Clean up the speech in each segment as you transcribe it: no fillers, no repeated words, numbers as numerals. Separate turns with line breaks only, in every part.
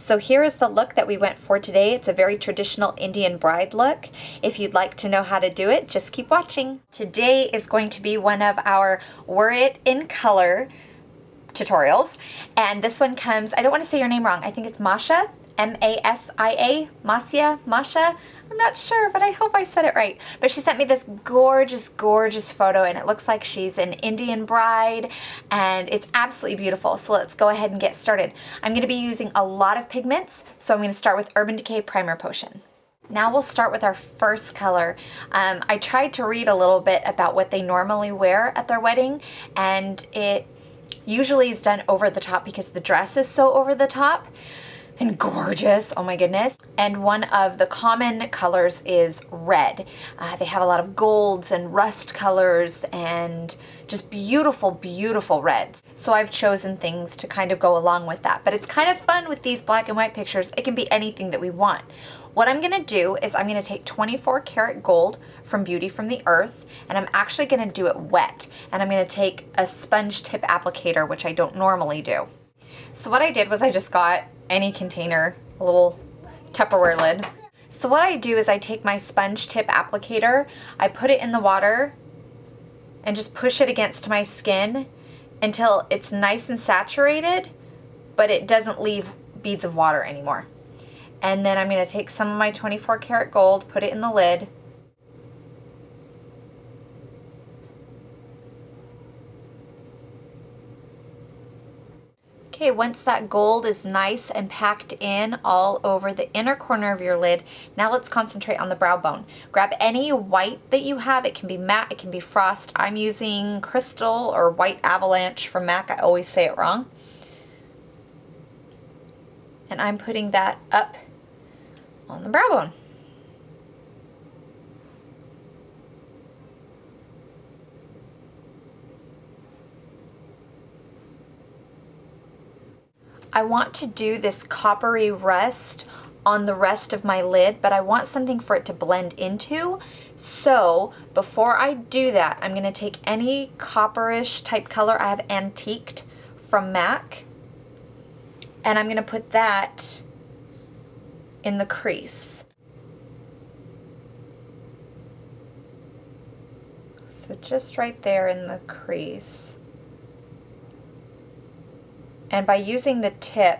So here is the look that we went for today. It's a very traditional Indian bride look. If you'd like to know how to do it, just keep watching. Today is going to be one of our Wear It in Color tutorials. And this one comes, I don't want to say your name wrong, I think it's Masha, M-A-S-I-A, Masha. I'm not sure, but I hope I said it right. But she sent me this gorgeous, gorgeous photo, and it looks like she's an Indian bride, and it's absolutely beautiful. So let's go ahead and get started. I'm going to be using a lot of pigments, so I'm going to start with Urban Decay Primer Potion. Now we'll start with our first color. I tried to read a little bit about what they normally wear at their wedding, and it usually is done over the top because the dress is so over the top and gorgeous, oh my goodness. And one of the common colors is red. They have a lot of golds and rust colors and just beautiful, beautiful reds. So I've chosen things to kind of go along with that. But it's kind of fun with these black and white pictures. It can be anything that we want. What I'm going to do is I'm going to take 24 karat gold from Beauty from the Earth, and I'm actually going to do it wet. And I'm going to take a sponge tip applicator, which I don't normally do. So what I did was I just got any container, a little Tupperware lid. So what I do is I take my sponge tip applicator, I put it in the water, and just push it against my skin until it's nice and saturated, but it doesn't leave beads of water anymore. And then I'm going to take some of my 24 karat gold, put it in the lid, okay, once that gold is nice and packed in all over the inner corner of your lid, now let's concentrate on the brow bone. Grab any white that you have. It can be matte, it can be frost. I'm using Crystal or White Avalanche from MAC. I always say it wrong. And I'm putting that up on the brow bone. I want to do this coppery rust on the rest of my lid, but I want something for it to blend into. So before I do that, I'm going to take any copperish type color. I have Antiqued from MAC, and I'm going to put that in the crease. So just right there in the crease. And by using the tip,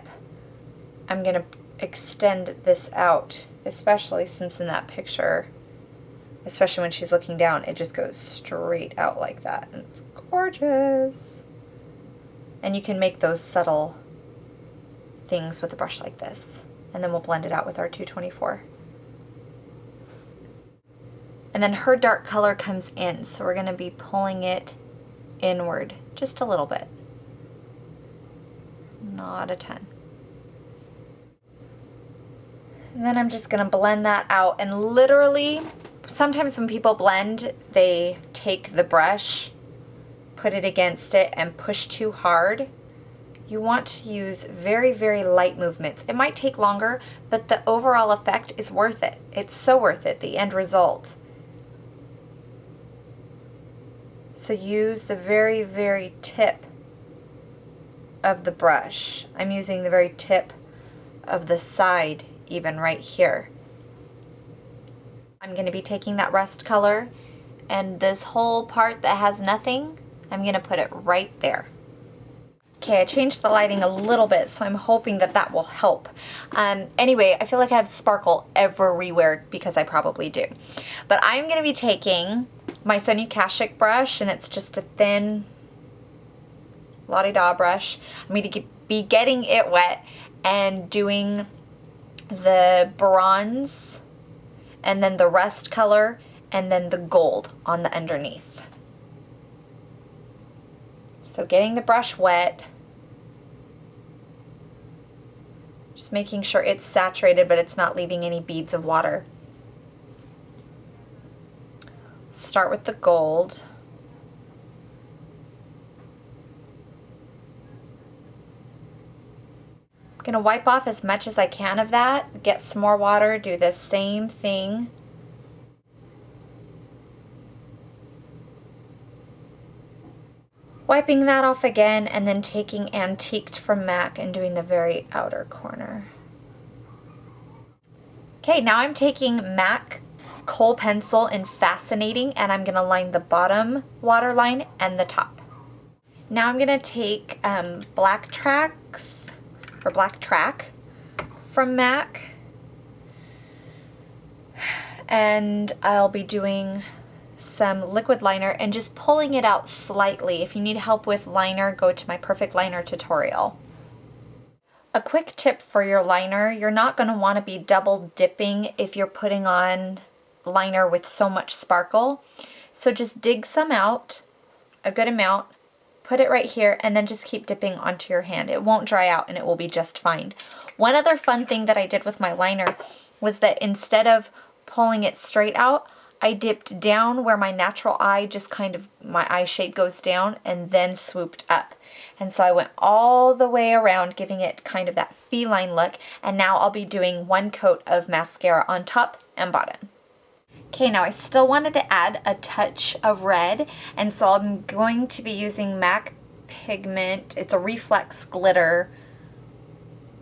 I'm going to extend this out, especially since in that picture, especially when she's looking down, it just goes straight out like that. And it's gorgeous. And you can make those subtle things with a brush like this. And then we'll blend it out with our 224. And then her dark color comes in, so we're going to be pulling it inward just a little bit. Not a ton. And then I'm just going to blend that out, and literally, sometimes when people blend, they take the brush, put it against it, and push too hard. You want to use very, very light movements. It might take longer, but the overall effect is worth it. It's so worth it, the end result. So use the very, very tip of the brush. I'm using the very tip of the side, even right here. I'm going to be taking that rust color, and this whole part that has nothing, I'm going to put it right there. Okay, I changed the lighting a little bit, so I'm hoping that that will help. Anyway, I feel like I have sparkle everywhere because I probably do. But I'm going to be taking my Sonia Kashuk brush, and it's just a thin la-di-da brush. I'm going to be getting it wet and doing the bronze and then the rust color and then the gold on the underneath. So getting the brush wet, just making sure it's saturated but it's not leaving any beads of water. Start with the gold. I'm going to wipe off as much as I can of that, get some more water, do the same thing. Wiping that off again, and then taking Antiqued from MAC and doing the very outer corner. Okay, now I'm taking MAC Kohl pencil in Fascinating, and I'm going to line the bottom waterline and the top. Now I'm going to take Black Track from MAC, and I'll be doing some liquid liner and just pulling it out slightly. If you need help with liner, go to my Perfect Liner tutorial. A quick tip for your liner, you're not going to want to be double dipping if you're putting on liner with so much sparkle. So just dig some out, a good amount, put it right here, and then just keep dipping onto your hand. It won't dry out and it will be just fine. One other fun thing that I did with my liner was that instead of pulling it straight out, I dipped down where my natural eye just kind of, my eye shape goes down, and then swooped up. And so I went all the way around, giving it kind of that feline look, and now I'll be doing one coat of mascara on top and bottom. Okay, now I still wanted to add a touch of red, and so I'm going to be using MAC Pigment. It's a Reflex Glitter,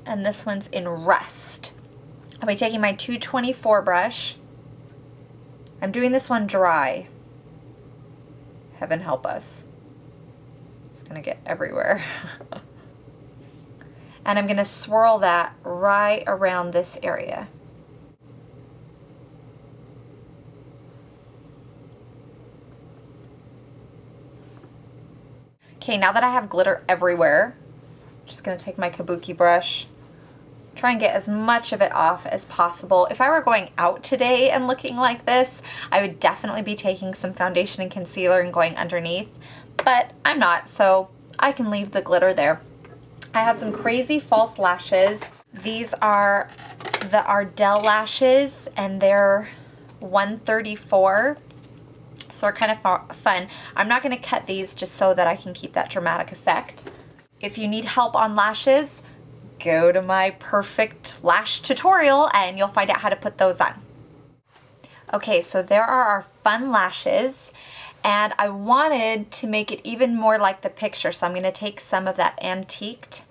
and this one's in Rust. I'll be taking my 224 brush. I'm doing this one dry. Heaven help us. It's gonna get everywhere. And I'm gonna swirl that right around this area. Okay, now that I have glitter everywhere, I'm just gonna take my kabuki brush, try and get as much of it off as possible. If I were going out today and looking like this, I would definitely be taking some foundation and concealer and going underneath, but I'm not, so I can leave the glitter there. I have some crazy false lashes. These are the Ardell lashes, and they're 134, so they're kind of fun. I'm not going to cut these just so that I can keep that dramatic effect. If you need help on lashes, go to my Perfect Lash tutorial and you'll find out how to put those on. Okay, so there are our fun lashes, and I wanted to make it even more like the picture, so I'm going to take some of that Antiqued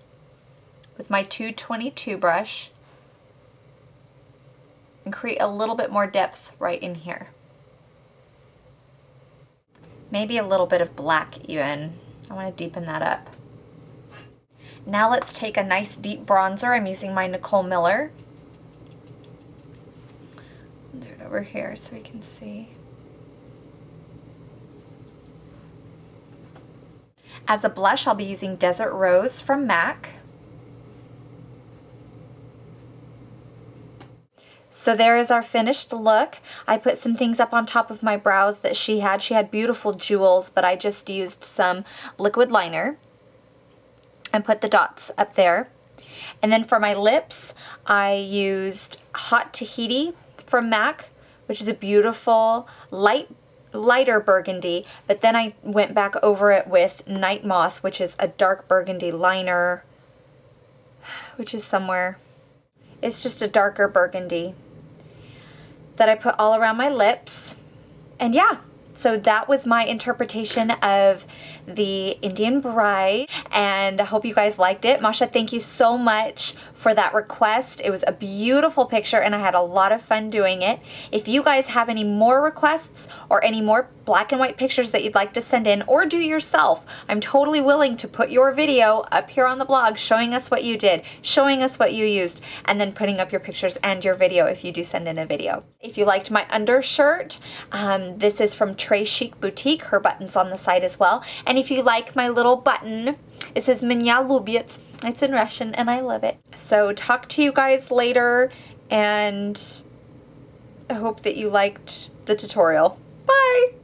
with my 222 brush and create a little bit more depth right in here. Maybe a little bit of black even. I want to deepen that up. Now let's take a nice deep bronzer. I'm using my Nicole Miller. Do it over here so we can see. As a blush, I'll be using Desert Rose from MAC. So there is our finished look. I put some things up on top of my brows that she had. She had beautiful jewels, but I just used some liquid liner and put the dots up there. And then for my lips, I used Hot Tahiti from MAC, which is a beautiful lighter burgundy, but then I went back over it with Night Moth, which is a dark burgundy liner, which is somewhere. It's just a darker burgundy that I put all around my lips. And yeah, so that was my interpretation of the Indian Bride, and I hope you guys liked it. Masha, thank you so much for that request. It was a beautiful picture and I had a lot of fun doing it. If you guys have any more requests or any more black and white pictures that you'd like to send in or do yourself, I'm totally willing to put your video up here on the blog showing us what you did, showing us what you used, and then putting up your pictures and your video if you do send in a video. If you liked my undershirt, this is from Très Chic Boutique. Her button's on the side as well. And if you like my little button, it says Меня любит. It's in Russian and I love it. So talk to you guys later, and I hope that you liked the tutorial. Bye!